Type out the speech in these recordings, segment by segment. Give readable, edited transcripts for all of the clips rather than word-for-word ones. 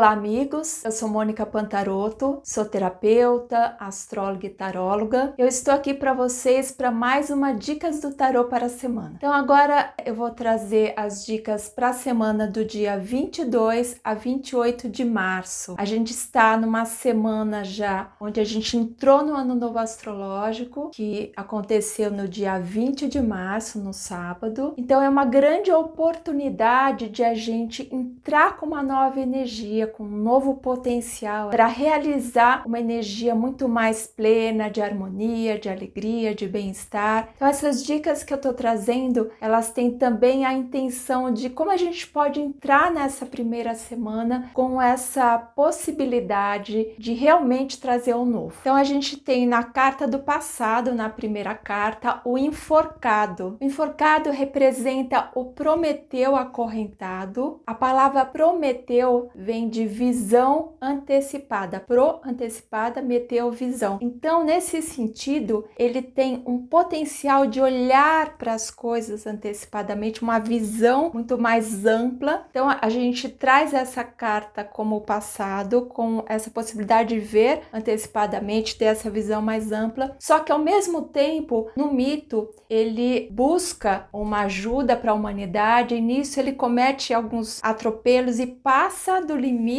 Olá, amigos! Eu sou Mônica Pantarotto, sou terapeuta, astróloga e taróloga. Eu estou aqui para vocês para mais uma Dicas do Tarô para a semana. Então agora eu vou trazer as dicas para a semana do dia 22 a 28 de março. A gente está numa semana já onde a gente entrou no Ano Novo Astrológico, que aconteceu no dia 20 de março, no sábado. Então é uma grande oportunidade de a gente entrar com uma nova energia, com um novo potencial para realizar uma energia muito mais plena, de harmonia, de alegria, de bem-estar. Então essas dicas que eu estou trazendo, elas têm também a intenção de como a gente pode entrar nessa primeira semana com essa possibilidade de realmente trazer o novo. Então a gente tem na carta do passado, na primeira carta, o enforcado. O enforcado representa o Prometeu acorrentado. A palavra Prometeu vem de visão antecipada. Pro antecipada, meteu visão. Então, nesse sentido, ele tem um potencial de olhar para as coisas antecipadamente, uma visão muito mais ampla. Então, a gente traz essa carta como o passado, com essa possibilidade de ver antecipadamente, ter essa visão mais ampla. Só que, ao mesmo tempo, no mito, ele busca uma ajuda para a humanidade e nisso ele comete alguns atropelos e passa do limite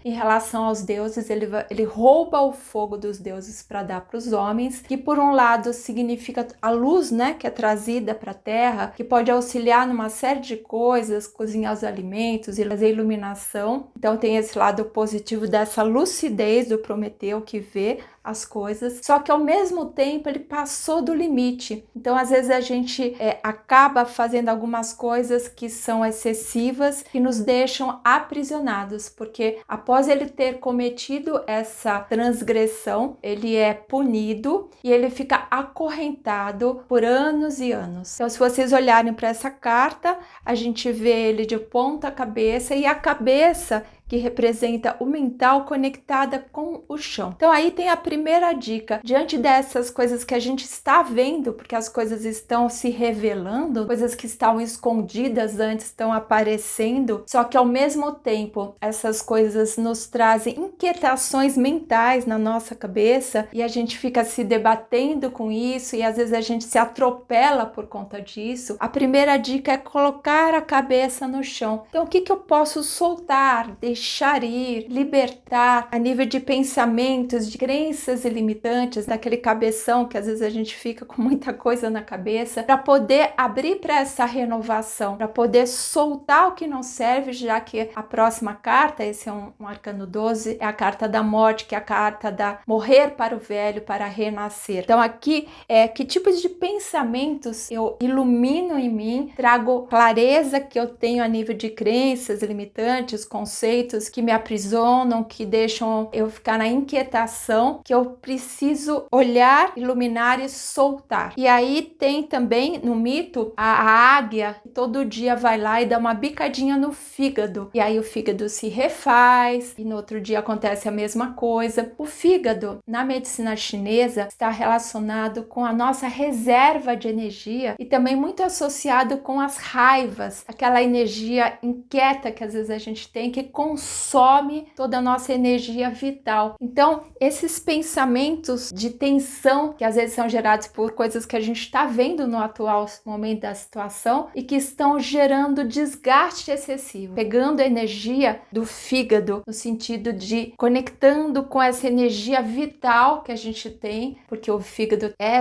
em relação aos deuses. Ele rouba o fogo dos deuses para dar para os homens, que por um lado significa a luz, né, que é trazida para a terra, que pode auxiliar numa série de coisas, cozinhar os alimentos e fazer iluminação. Então tem esse lado positivo dessa lucidez do Prometeu que vê as coisas, só que ao mesmo tempo ele passou do limite. Então às vezes a gente acaba fazendo algumas coisas que são excessivas, que nos deixam aprisionados, porque após ele ter cometido essa transgressão, ele é punido e ele fica acorrentado por anos e anos. Então se vocês olharem para essa carta, a gente vê ele de ponta cabeça e a cabeça que representa o mental conectada com o chão. Então aí tem a primeira dica. Diante dessas coisas que a gente está vendo, porque as coisas estão se revelando, coisas que estavam escondidas antes estão aparecendo, só que ao mesmo tempo essas coisas nos trazem inquietações mentais na nossa cabeça e a gente fica se debatendo com isso e às vezes a gente se atropela por conta disso. A primeira dica é colocar a cabeça no chão. Então o que eu posso soltar, deixar ir, libertar a nível de pensamentos, de crenças ilimitantes, daquele cabeção que às vezes a gente fica com muita coisa na cabeça, para poder abrir para essa renovação, para poder soltar o que não serve, já que a próxima carta, esse é um arcano 12, é a carta da morte, que é a carta da morrer para o velho, para renascer. Então aqui que tipos de pensamentos eu ilumino em mim, trago clareza que eu tenho a nível de crenças limitantes, conceitos que me aprisionam, que deixam eu ficar na inquietação, que eu preciso olhar, iluminar e soltar. E aí tem também no mito a águia que todo dia vai lá e dá uma bicadinha no fígado. E aí o fígado se refaz e no outro dia acontece a mesma coisa. O fígado, na medicina chinesa, está relacionado com a nossa reserva de energia e também muito associado com as raivas, aquela energia inquieta que às vezes a gente tem, que consome toda a nossa energia vital. Então, esses pensamentos de tensão que às vezes são gerados por coisas que a gente está vendo no atual momento da situação e que estão gerando desgaste excessivo, pegando a energia do fígado no sentido de conectando com essa energia vital que a gente tem, porque o fígado é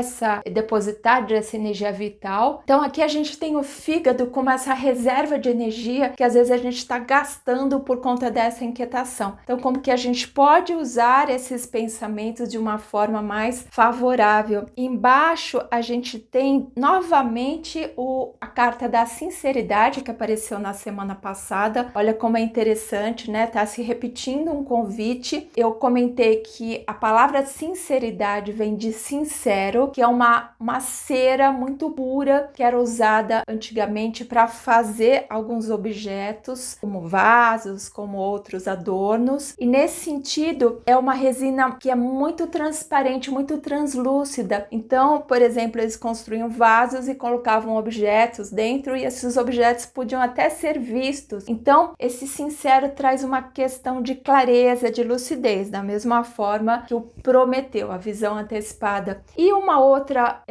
depositário dessa energia vital. Então, aqui a gente tem o fígado como essa reserva de energia que às vezes a gente está gastando por conta dessa inquietação. Então, como que a gente pode usar esses pensamentos de uma forma mais favorável? Embaixo a gente tem novamente a carta da sinceridade que apareceu na semana passada. Olha como é interessante, né? Tá se repetindo um convite. Eu comentei que a palavra sinceridade vem de sincero, que é uma cera muito pura que era usada antigamente para fazer alguns objetos, como vasos, como como outros adornos. E nesse sentido, é uma resina que é muito transparente, muito translúcida. Então, por exemplo, eles construíam vasos e colocavam objetos dentro, e esses objetos podiam até ser vistos. Então, esse sincero traz uma questão de clareza, de lucidez, da mesma forma que o Prometeu, a visão antecipada. E uma outra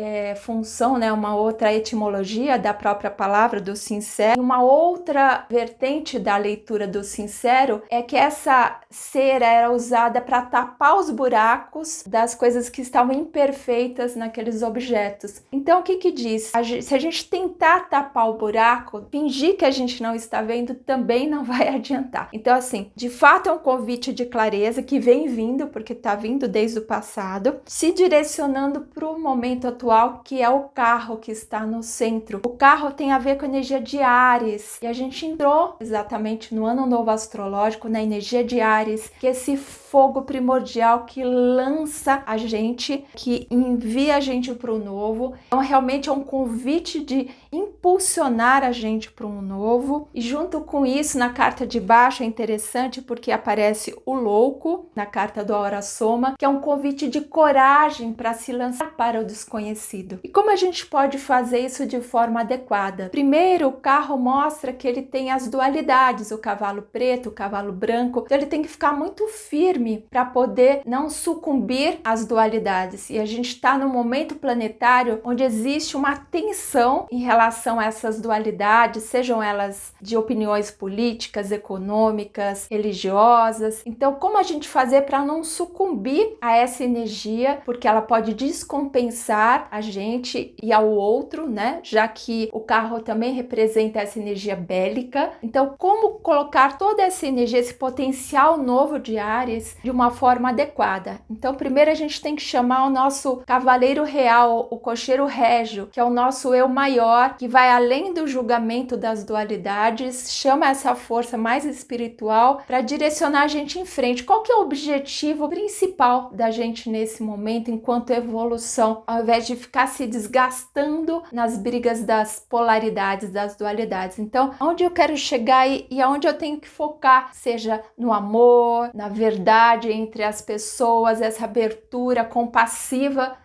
função, né, uma outra etimologia da própria palavra do sincero, uma outra vertente da leitura do sincero é que essa cera era usada para tapar os buracos das coisas que estavam imperfeitas naqueles objetos. Então, o que diz? Se a gente tentar tapar o buraco, fingir que a gente não está vendo, também não vai adiantar. Então, assim, de fato é um convite de clareza que vem vindo, porque está vindo desde o passado, se direcionando para o momento atual, que é o carro que está no centro. O carro tem a ver com a energia de Áries, e a gente entrou exatamente no ano novo astrológico, na energia de Áries, que é esse fogo primordial que lança a gente, que envia a gente para o novo. Então, realmente é um convite de impulsionar a gente para um novo. E junto com isso, na carta de baixo é interessante porque aparece o louco na carta do Aura Soma, que é um convite de coragem para se lançar para o desconhecido. E como a gente pode fazer isso de forma adequada? Primeiro, o carro mostra que ele tem as dualidades, o cavalo preto, o cavalo branco. Então ele tem que ficar muito firme para poder não sucumbir às dualidades. E a gente está num momento planetário onde existe uma tensão em relação a essas dualidades, sejam elas de opiniões políticas, econômicas, religiosas. Então, como a gente fazer para não sucumbir a essa energia, porque ela pode descompensar a gente e ao outro, né? Já que o carro também representa essa energia bélica. Então, como colocar toda essa energia, esse potencial novo de Áries de uma forma adequada? Então, primeiro a gente tem que chamar o nosso cavaleiro real, o cocheiro régio, que é o nosso eu maior, que vai além do julgamento das dualidades, chama essa força mais espiritual para direcionar a gente em frente. Qual que é o objetivo principal da gente nesse momento, enquanto evolução, ao invés de ficar se desgastando nas brigas das polaridades, das dualidades? Então, onde eu quero chegar e aonde eu tenho que focar, seja no amor, na verdade entre as pessoas, essa abertura compassiva,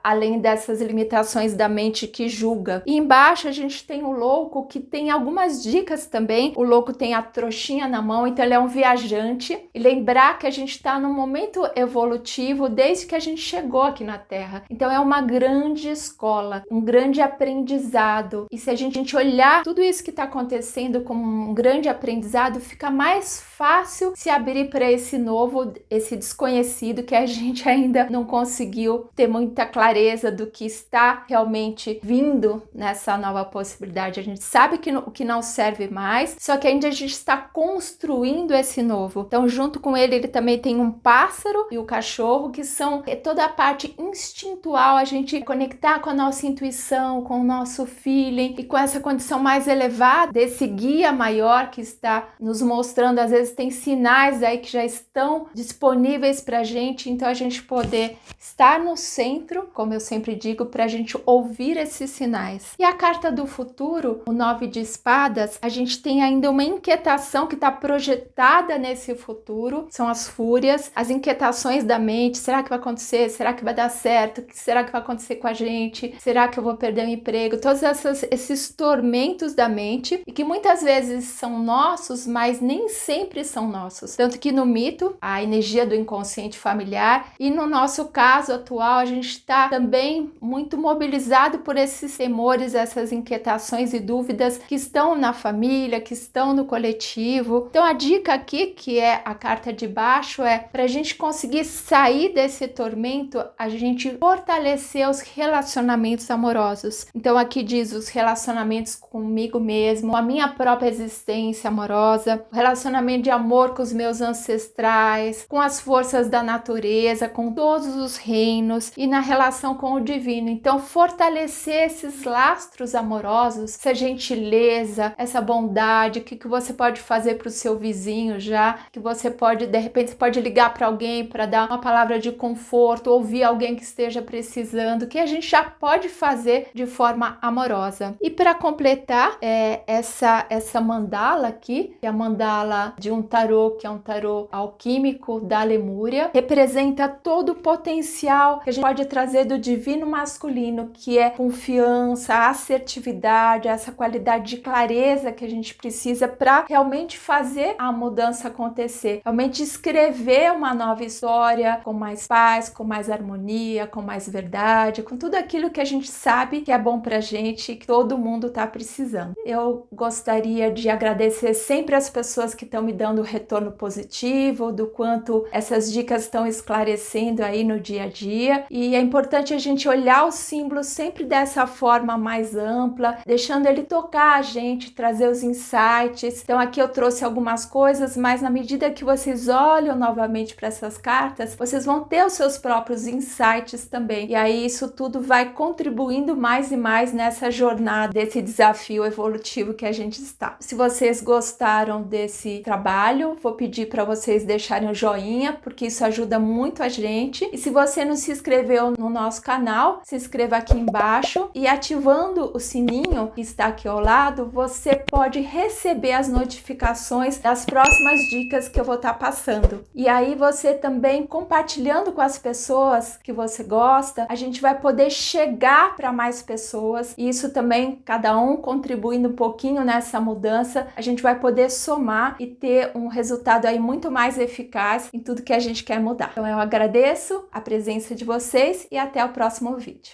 além dessas limitações da mente que julga. E embaixo a gente tem o louco, que tem algumas dicas também. O louco tem a trouxinha na mão, então ele é um viajante. E lembrar que a gente está num momento evolutivo desde que a gente chegou aqui na Terra. Então é uma grande escola, um grande aprendizado. E se a gente olhar tudo isso que está acontecendo como um grande aprendizado, fica mais fácil se abrir para esse novo, esse desconhecido que a gente ainda não conseguiu ter muita clareza do que está realmente vindo nessa nova possibilidade. A gente sabe que o que não serve mais, só que ainda a gente está construindo esse novo. Então, junto com ele também tem um pássaro e o cachorro, que são toda a parte instintual, a gente conectar com a nossa intuição, com o nosso feeling e com essa condição mais elevada desse guia maior que está nos mostrando. Às vezes tem sinais aí que já estão disponíveis para a gente, então a gente poder estar no centro, como eu sempre digo, para a gente ouvir esses sinais. E a carta do futuro, o 9 de espadas, a gente tem ainda uma inquietação que está projetada nesse futuro, são as fúrias, as inquietações da mente. Será que vai acontecer? Será que vai dar certo? O que será que vai acontecer com a gente? Será que eu vou perder o emprego? Todos esses tormentos da mente, e que muitas vezes são nossos, mas nem sempre são nossos. Tanto que no mito, a energia do inconsciente familiar, e no nosso caso atual, a gente está também muito mobilizado por esses temores, essas inquietações e dúvidas que estão na família, que estão no coletivo. Então a dica aqui, que é a carta de baixo, é para a gente conseguir sair desse tormento, a gente fortalecer os relacionamentos amorosos. Então aqui diz os relacionamentos comigo mesmo, a minha própria existência amorosa, o relacionamento de amor com os meus ancestrais, com as forças da natureza, com todos os reinos, e na relação com o divino. Então, fortalecer esses lastros amorosos, essa gentileza, essa bondade, o que você pode fazer para o seu vizinho já, que você pode, de repente, você pode ligar para alguém para dar uma palavra de conforto, ouvir alguém que esteja precisando, que a gente já pode fazer de forma amorosa. E para completar, essa mandala aqui, que é a mandala de um tarô, que é um tarô alquímico da Lemúria, representa todo o potencial que a gente pode trazer do divino masculino, que é confiança, assertividade, essa qualidade de clareza que a gente precisa para realmente fazer a mudança acontecer, realmente escrever uma nova história com mais paz, com mais harmonia, com mais verdade, com tudo aquilo que a gente sabe que é bom pra gente e que todo mundo está precisando. Eu gostaria de agradecer sempre as pessoas que estão me dando retorno positivo, do quanto essas dicas estão esclarecendo aí no dia a dia, e é importante a gente olhar os símbolos sempre dessa forma mais ampla, deixando ele tocar a gente, trazer os insights. Então aqui eu trouxe algumas coisas, mas na medida que vocês olham novamente para essas cartas, vocês vão ter os seus próprios insights também, e aí isso tudo vai contribuindo mais e mais nessa jornada, desse desafio evolutivo que a gente está. Se vocês gostaram desse trabalho, vou pedir para vocês deixarem o joinha, porque isso ajuda muito a gente. E se você não se inscreveu no nosso canal, se inscreva aqui embaixo, e ativando o sininho que está aqui ao lado, você pode receber as notificações das próximas dicas que eu vou estar passando. E aí você também compartilhando com as pessoas que você gosta, a gente vai poder chegar para mais pessoas, e isso também, cada um contribuindo um pouquinho nessa mudança, a gente vai poder somar e ter um resultado aí muito mais eficaz em tudo que a gente quer mudar. Então eu agradeço a presença de vocês e até o próximo vídeo.